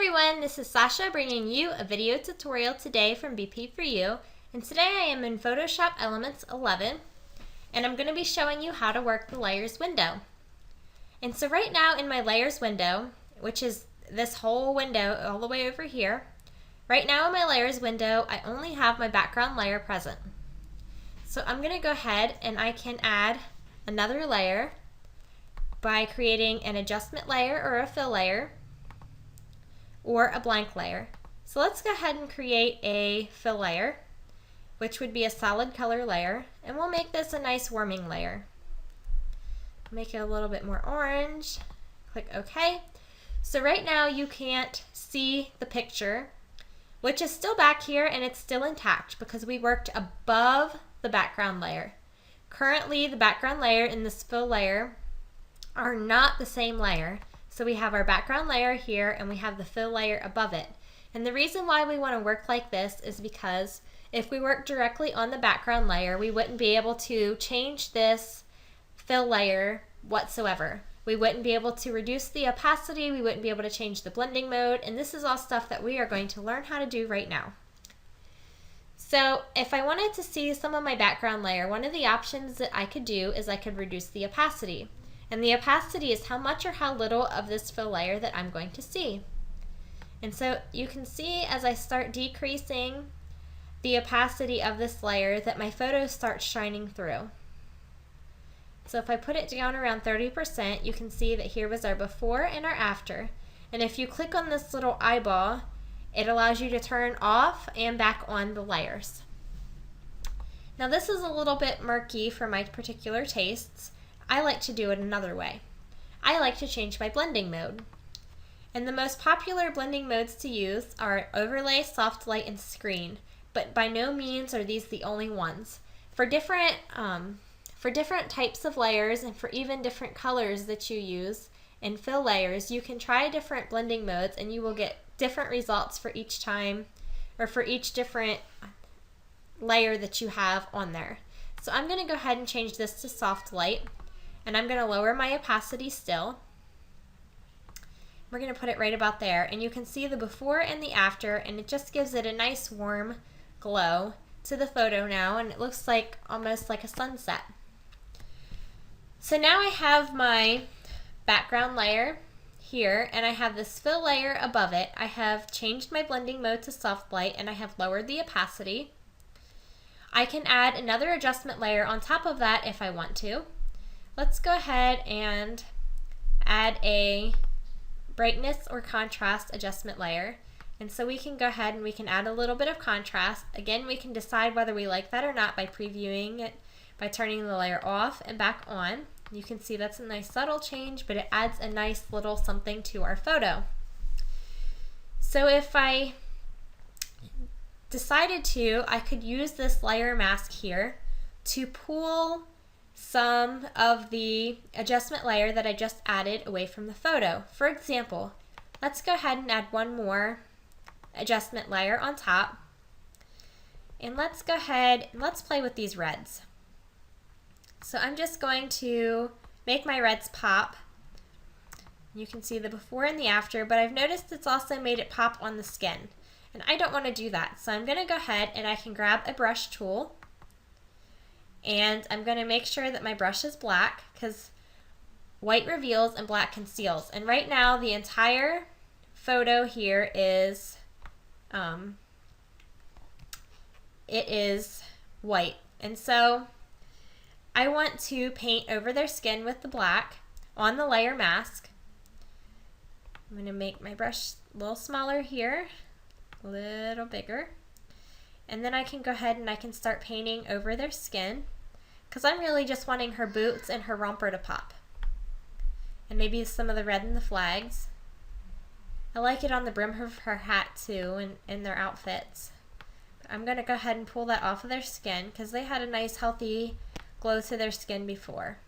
everyone, this is Sasha bringing you a video tutorial today from BP4U, and today I am in Photoshop Elements 11 and I'm going to be showing you how to work the layers window. And so right now in my layers window, which is this whole window all the way over here, right now in my layers window I only have my background layer present. So I'm going to go ahead and I can add another layer by creating an adjustment layer or a fill layer or a blank layer. So let's go ahead and create a fill layer, which would be a solid color layer, and we'll make this a nice warming layer. Make it a little bit more orange. Click OK. So right now you can't see the picture, which is still back here and it's still intact because we worked above the background layer. Currently the background layer and this fill layer are not the same layer. So we have our background layer here and we have the fill layer above it. And the reason why we want to work like this is because if we work directly on the background layer, we wouldn't be able to change this fill layer whatsoever. We wouldn't be able to reduce the opacity, we wouldn't be able to change the blending mode, and this is all stuff that we are going to learn how to do right now. So if I wanted to see some of my background layer, one of the options that I could do is I could reduce the opacity. And the opacity is how much or how little of this fill layer that I'm going to see. And so you can see as I start decreasing the opacity of this layer that my photo starts shining through. So if I put it down around 30%, you can see that here was our before and our after. And if you click on this little eyeball, it allows you to turn off and back on the layers. Now this is a little bit murky for my particular tastes. I like to do it another way. I like to change my blending mode. And the most popular blending modes to use are overlay, soft light, and screen, but by no means are these the only ones. For different types of layers and for even different colors that you use in fill layers, you can try different blending modes and you will get different results for each time or for each different layer that you have on there. So I'm going to go ahead and change this to soft light. And I'm going to lower my opacity still. We're going to put it right about there. And you can see the before and the after, and it just gives it a nice warm glow to the photo now, and it looks like almost like a sunset. So now I have my background layer here, and I have this fill layer above it. I have changed my blending mode to soft light, and I have lowered the opacity. I can add another adjustment layer on top of that if I want to. Let's go ahead and add a brightness or contrast adjustment layer. And so we can go ahead and we can add a little bit of contrast. Again, we can decide whether we like that or not by previewing it, by turning the layer off and back on. You can see that's a nice subtle change, but it adds a nice little something to our photo. So if I decided to, I could use this layer mask here to pull some of the adjustment layer that I just added away from the photo. For example, let's go ahead and add one more adjustment layer on top. And let's go ahead and let's play with these reds. So I'm just going to make my reds pop. You can see the before and the after, but I've noticed it's also made it pop on the skin. And I don't want to do that. So I'm going to go ahead and I can grab a brush tool. And I'm going to make sure that my brush is black because white reveals and black conceals. And right now the entire photo here is it is white. And so I want to paint over their skin with the black on the layer mask. I'm going to make my brush a little smaller here, a little bigger. And then I can go ahead and I can start painting over their skin because I'm really just wanting her boots and her romper to pop. And maybe some of the red in the flags. I like it on the brim of her hat too and in their outfits. But I'm going to go ahead and pull that off of their skin because they had a nice healthy glow to their skin before.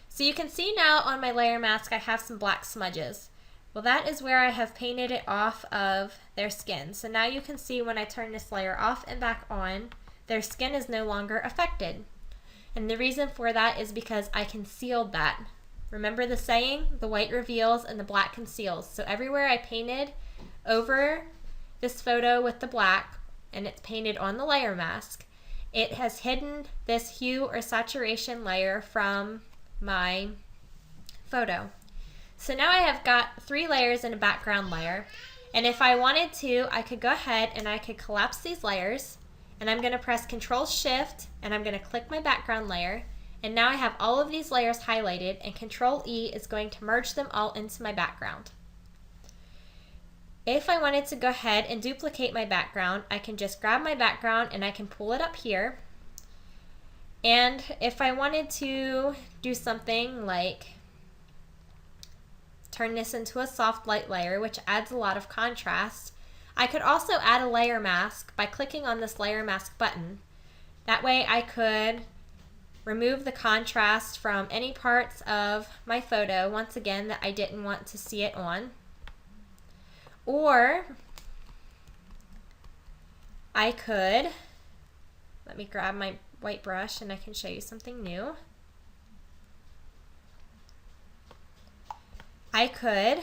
So you can see now on my layer mask I have some black smudges. Well, that is where I have painted it off of their skin. So now you can see when I turn this layer off and back on, their skin is no longer affected. And the reason for that is because I concealed that. Remember the saying, the white reveals and the black conceals. So everywhere I painted over this photo with the black, and it's painted on the layer mask, it has hidden this hue or saturation layer from my photo. So now I have got 3 layers in a background layer, and if I wanted to, I could go ahead and I could collapse these layers, and I'm going to press Control Shift and I'm going to click my background layer, and now I have all of these layers highlighted, and Control E is going to merge them all into my background. If I wanted to go ahead and duplicate my background, I can just grab my background and I can pull it up here. And if I wanted to do something like turn this into a soft light layer, which adds a lot of contrast, I could also add a layer mask by clicking on this layer mask button. That way I could remove the contrast from any parts of my photo, once again, that I didn't want to see it on. Or I could, let me grab my white brush and I can show you something new. I could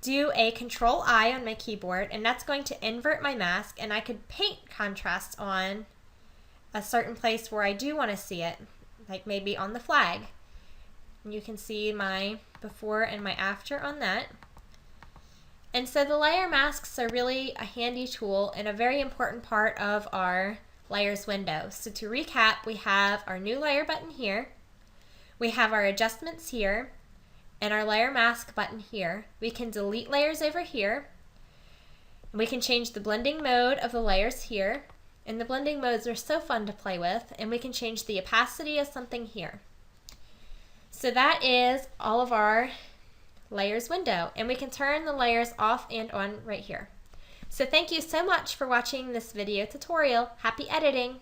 do a Control I on my keyboard, and that's going to invert my mask, and I could paint contrast on a certain place where I do want to see it, like maybe on the flag. And you can see my before and my after on that. And so the layer masks are really a handy tool and a very important part of our layers window. So to recap, we have our new layer button here, we have our adjustments here, and our layer mask button here. We can delete layers over here, and we can change the blending mode of the layers here, and the blending modes are so fun to play with, and we can change the opacity of something here. So that is all of our layers window, and we can turn the layers off and on right here. So thank you so much for watching this video tutorial. Happy editing!